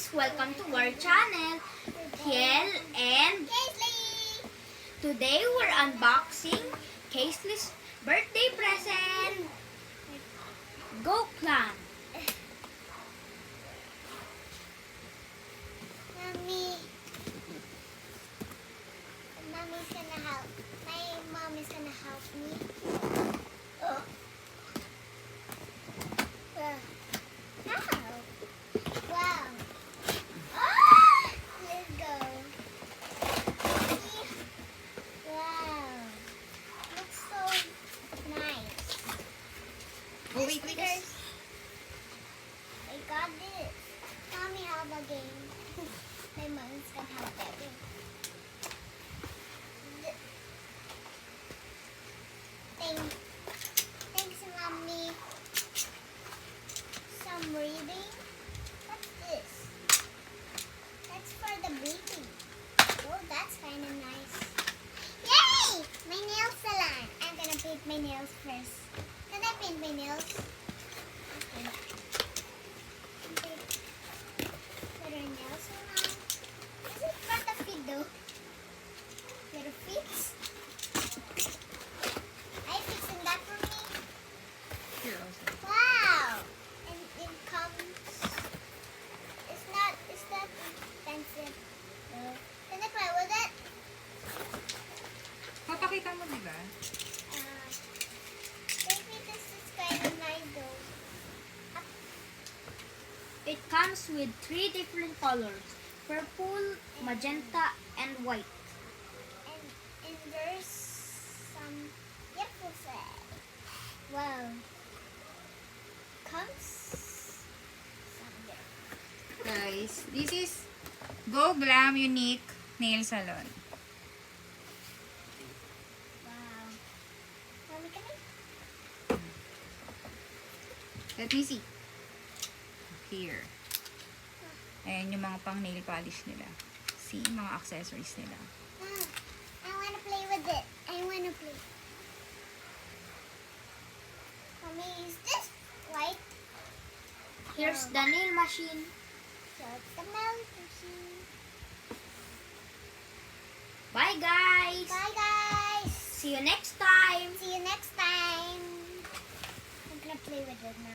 guys! Welcome to our channel, Kiel and Kaisley! today we're unboxing Kaisley's birthday present. Go Clan! Mommy's gonna help. My mom is gonna help me. Oh. Wow. Let's go. Wow. Looks so nice. Oh, wait, Stickers. I got this. Mommy have a game. My mom's gonna help that game. Thanks, Mommy. Some reading. What's this? That's for the baby. Oh, that's kind of nice. Yay! My nail salon. I'm gonna paint my nails first. Can I paint my nails? Okay. Put our nails around. Is it for the feet though? Little feet? Are you fixing that for me? Here also. Wow! And it comes. It's not expensive. No. Can I play with it? Papakita mo, di ba? Maybe this is kind of nice though. It comes with 3 different colors: purple, magenta, and white. And there's some beautiful set. Wow. Comes some there. Guys, this is Go Glam Unique Nail Salon. Wow. Mommy, can I? Let me see. Here. Ayan yung mga pang nail polish nila. See, mga accessories nila. I want to play with it. I want to play. Mommy, is this white? Here's the nail machine. So it's the milk machine. Bye guys! Bye, guys. See you next time! See you next time. I'm gonna play with it now.